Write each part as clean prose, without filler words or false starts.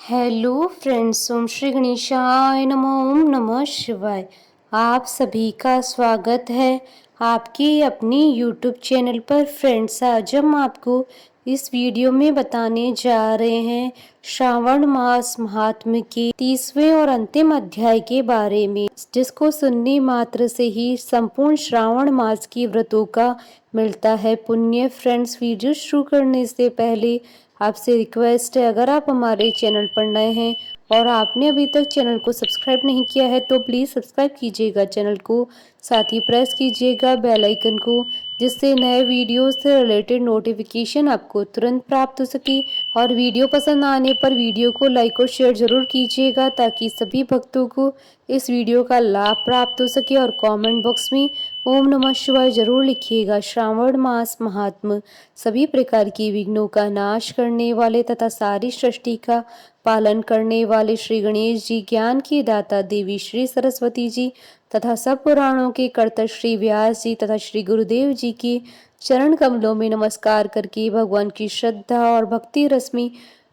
Hello friends, ओम श्री गणेशाय नमः। ओम नमः शिवाय। आप सभी का स्वागत है आपके अपने यूट्यूब चैनल पर। फ्रेंड्स, आज हम आपको इस वीडियो में बताने जा रहे हैं श्रावण मास महात्म्य के 30वें और अंतिम अध्याय के बारे में, जिसको सुनने मात्र से ही संपूर्ण श्रावण मास की व्रतों का मिलता है पुण्य। फ्रेंड्स, वीडियो शुरू करने से पहले आपसे रिक्वेस्ट है, अगर आप हमारे चैनल पर नए हैं और आपने अभी तक चैनल को सब्सक्राइब नहीं किया है तो प्लीज़ सब्सक्राइब कीजिएगा चैनल को, साथ ही प्रेस कीजिएगा बेल आइकन को, जिससे नए वीडियो से रिलेटेड नोटिफिकेशन आपको तुरंत प्राप्त हो सके। और वीडियो पसंद आने पर वीडियो को लाइक और शेयर जरूर कीजिएगा ताकि सभी भक्तों को इस वीडियो का लाभ प्राप्त हो सके। और कमेंट बॉक्स में ओम नमः शिवाय जरूर लिखिएगा। श्रावण मास महात्म सभी प्रकार की विघ्नों का नाश करने वाले तथा सारी सृष्टि का पालन करने वाले श्री गणेश जी, ज्ञान की दाता देवी श्री सरस्वती जी तथा सब पुराणों के कर्ता श्री व्यास जी तथा श्री गुरुदेव जी के चरण कमलों में नमस्कार करके भगवान की श्रद्धा और भक्ति रस में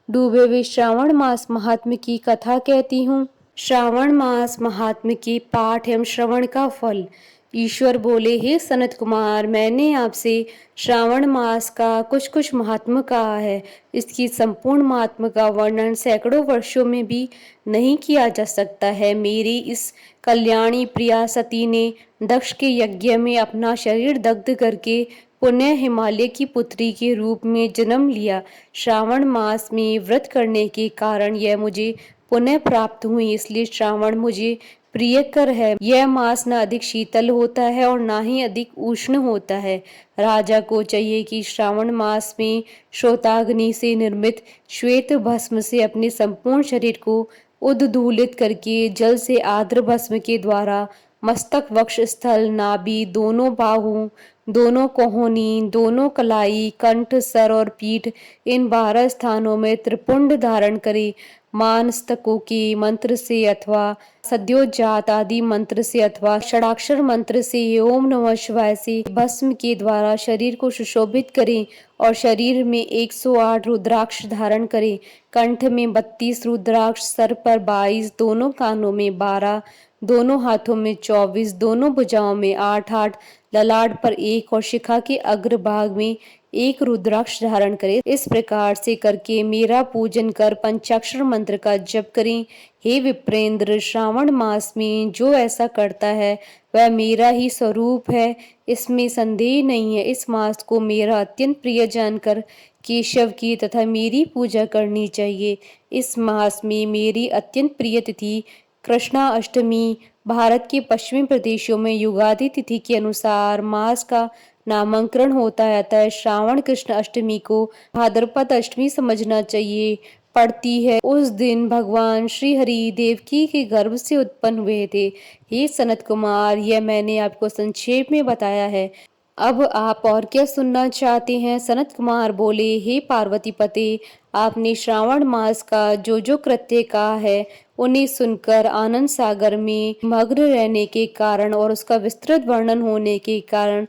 डूबे हुए श्रावण मास महात्म्य की कथा कहती हूँ। श्रावण मास महात्म्य के पाठ एवं श्रवण का फल। ईश्वर बोले, हे सनत कुमार, मैंने आपसे श्रावण मास का कुछ महात्म्य कहा है। इसकी संपूर्ण महात्म्य का वर्णन सैकड़ों वर्षों में भी नहीं किया जा सकता है। मेरी इस कल्याणी प्रिया सती ने दक्ष के यज्ञ में अपना शरीर दग्ध करके पुण्य हिमालय की पुत्री के रूप में जन्म लिया। श्रावण मास में व्रत करने के कारण यह मुझे पुण्य प्राप्त हुई, इसलिए श्रावण मुझे प्रियकर है। यह मास न अधिक शीतल होता है और ना ही अधिक उष्ण होता है। राजा को चाहिए कि श्रावण मास में श्रोताग्नि से निर्मित श्वेत भस्म से अपने संपूर्ण शरीर को उद्दूलित करके जल से आर्द्र भस्म के द्वारा मस्तक, वक्ष स्थल, नाभि, दोनों बाहु, दोनों कोहनी, दोनों कलाई, कंठ, सर और पीठ, इन 12 स्थानों में त्रिपुंड धारण करे। मानस्तकों के मंत्र से अथवा सद्योजात आदि मंत्र से अथवा षडाक्षर मंत्र से ओम नमः शिवाय से भस्म के द्वारा शरीर को सुशोभित करें और शरीर में 108 रुद्राक्ष धारण करें। कंठ में 32 रुद्राक्ष, सर पर 22, दोनों कानों में 12, दोनों हाथों में 24, दोनों भुजाओं में 8-8, ललाट पर 1 और शिखा के अग्रभाग में 1 रुद्राक्ष धारण करें। इस प्रकार से करके मेरा पूजन कर पंचाक्षर मंत्र का जप करें। हे विप्रेंद्र, श्रावण मास में जो ऐसा करता है वह मेरा ही स्वरूप है, इसमें संदेह नहीं है। इस मास को मेरा अत्यंत प्रिय जानकर केशव की तथा मेरी पूजा करनी चाहिए। इस मास में मेरी अत्यंत प्रिय तिथि कृष्णा अष्टमी, भारत के पश्चिमी प्रदेशों में युगादि तिथि के अनुसार मास का नामकरण होता है, अतः श्रावण कृष्ण अष्टमी को भाद्रपद अष्टमी समझना चाहिए। पड़ती है उस दिन भगवान श्री हरि देवकी के गर्भ से उत्पन्न हुए थे। हे सनत कुमार, यह मैंने आपको संक्षेप में बताया है। अब आप और क्या सुनना चाहते हैं? सनत कुमार बोले, हे पार्वती पते, आपने श्रावण मास का जो कृत्य कहा है उन्हें सुनकर आनंद सागर में मग्न रहने के कारण और उसका विस्तृत वर्णन होने के कारण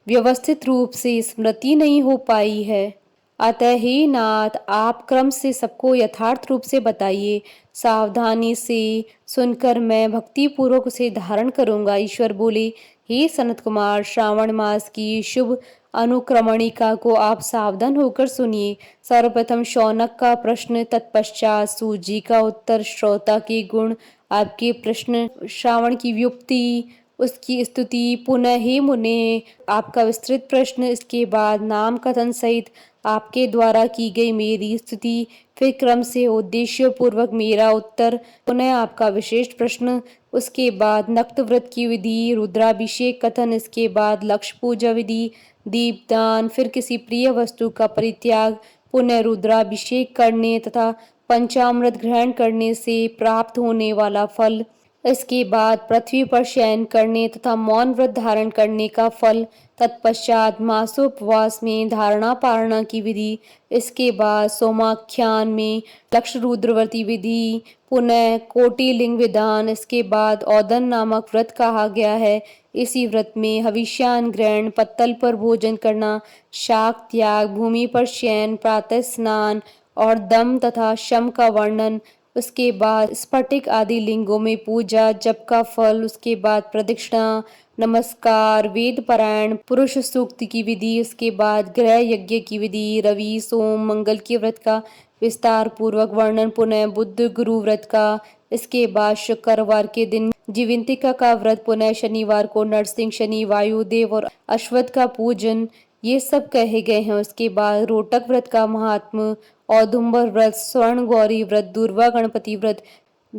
व्यवस्थित रूप से स्मृति नहीं हो पाई है। अतः हे नाथ, आप क्रम से सबको यथार्थ रूप से बताइए। सावधानी से सुनकर मैं भक्ति पूर्वक उसे धारण करूंगा। ईश्वर बोले, हे सनत कुमार, श्रावण मास की शुभ अनुक्रमणिका को आप सावधान होकर सुनिए। सर्वप्रथम शौनक का प्रश्न, तत्पश्चात सूजी का उत्तर, श्रोता के गुण, आपके प्रश्न, श्रावण की व्युक्ति, उसकी स्तुति, पुनः हे मुने आपका विस्तृत प्रश्न, इसके बाद नाम कथन सहित आपके द्वारा की गई मेरी स्तुति, फिर क्रम से उद्देश्य पूर्वक मेरा उत्तर, पुनः आपका विशेष प्रश्न, उसके बाद नक्त व्रत की विधि, रुद्राभिषेक कथन, इसके बाद लक्ष्य पूजा विधि, दीपदान, फिर किसी प्रिय वस्तु का परित्याग, पुनः रुद्राभिषेक करने तथा पंचामृत ग्रहण करने से प्राप्त होने वाला फल, इसके बाद पृथ्वी पर शयन करने तथा मौन व्रत धारण करने का फल, तत्पश्चात मासोपवास में धारणा पारणा की विधि, इसके बाद सोमाख्यान में लक्ष्य रुद्रवर्ती विधि, पुनः कोटिलिंग विधान, इसके बाद औदन नामक व्रत कहा गया है। इसी व्रत में हविष्यान ग्रहण, पत्तल पर भोजन करना, शाक त्याग, भूमि पर शयन, प्रातः स्नान और दम तथा शम का वर्णन, उसके बाद स्फटिक आदि लिंगों में पूजा, जप का फल, उसके बाद प्रदक्षिणा, नमस्कार, वेद पारायण, पुरुष सूक्त की विधि, उसके बाद ग्रह यज्ञ की विधि, रवि सोम मंगल के व्रत का विस्तार पूर्वक वर्णन, पुनः बुद्ध गुरु व्रत का, इसके बाद शुक्रवार के दिन जीवंतिका का व्रत, पुनः शनिवार को नरसिंह शनि, वायुदेव और अश्वत्थ का पूजन, ये सब कहे गए हैं। उसके बाद रोटक व्रत का महात्म, औदुंबर व्रत, स्वर्ण गौरी व्रत, दुर्वा गणपति व्रत,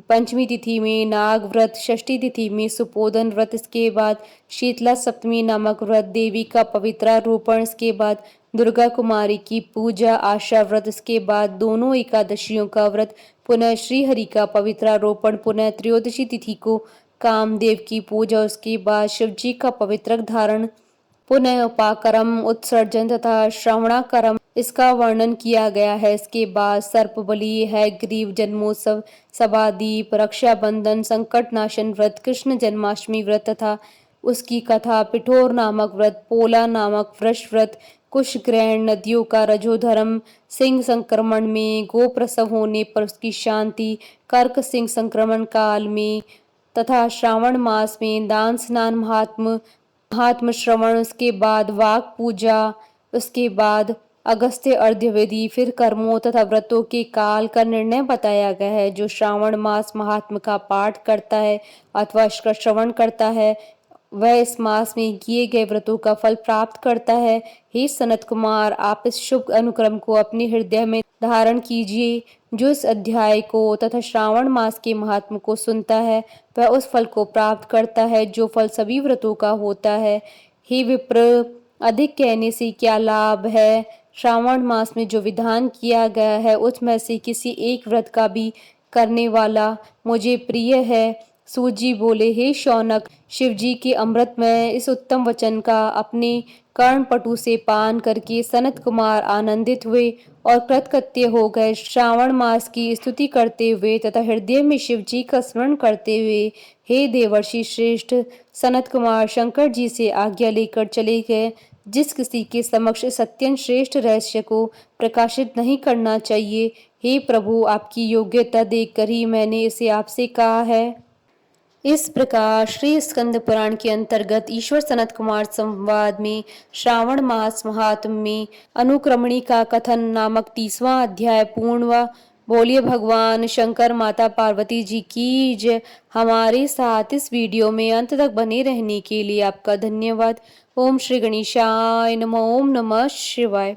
पंचमी तिथि में नाग व्रत, षष्ठी तिथि में सुपोधन व्रत, इसके बाद शीतला सप्तमी नामक व्रत, देवी का पवित्रारोपण, इसके बाद दुर्गा कुमारी की पूजा, आशा व्रत, इसके बाद दोनों एकादशियों का व्रत, पुनः श्रीहरि का पवित्रारोपण, पुनः त्रयोदशी तिथि को कामदेव की पूजा, उसके बाद शिवजी का पवित्र धारण, पुनः उपाकर्म, उत्सर्जन तथा श्रवणाकर्म, इसका वर्णन किया गया है। इसके बाद सर्प बलि है, ग्रीव जन्मोत्सव, सभादीप, रक्षाबंधन, संकट नाशन व्रत, कृष्ण जन्माष्टमी व्रत तथा उसकी कथा, पिठोर नामक व्रत, पोला नामक वृष व्रत, कुश ग्रहण, नदियों का रजोधर्म, सिंह संक्रमण में, गो प्रसव होने पर उसकी शांति, कर्क सिंह संक्रमण काल में तथा श्रावण मास में दान स्नान महात्म श्रवण, उसके बाद वाक पूजा, उसके बाद अगस्त्य अर्घ्य विधि, फिर कर्मों तथा व्रतों के काल का निर्णय बताया गया है। जो श्रावण मास महात्म का पाठ करता है अथवा इसका श्रवण करता है वह इस मास में किए गए व्रतों का फल प्राप्त करता है। हे सनत कुमार, आप इस शुभ अनुक्रम को अपने हृदय में धारण कीजिए। जो इस अध्याय को तथा श्रावण मास के महात्म को सुनता है वह उस फल को प्राप्त करता है जो फल सभी व्रतों का होता है। हे विप्र, अधिक कहने से क्या लाभ है? श्रावण मास में जो विधान किया गया है उसमें से किसी एक व्रत का भी करने वाला मुझे प्रिय है। सूजी बोले, हे शौनक, शिवजी के अमृतमय इस उत्तम वचन का अपने कर्णपटु से पान करके सनत कुमार आनंदित हुए और कृतकृत्य हो गए। श्रावण मास की स्तुति करते हुए तथा हृदय में शिवजी का स्मरण करते हुए हे देवर्षि श्रेष्ठ, सनत कुमार शंकर जी से आज्ञा लेकर चले गए। जिस किसी के समक्ष इस अत्यंत श्रेष्ठ रहस्य को प्रकाशित नहीं करना चाहिए। हे प्रभु, आपकी योग्यता देखकर ही मैंने इसे आपसे कहा है। इस प्रकार श्री स्कंद पुराण के अंतर्गत ईश्वर सनत कुमार संवाद में श्रावण मास महात्म में अनुक्रमणी का कथन नामक 30वां अध्याय पूर्ण हुआ। बोलिए भगवान शंकर माता पार्वती जी की जय। हमारे साथ इस वीडियो में अंत तक बने रहने के लिए आपका धन्यवाद। ओम श्री गणेशाय नमः। ओम नमः शिवाय।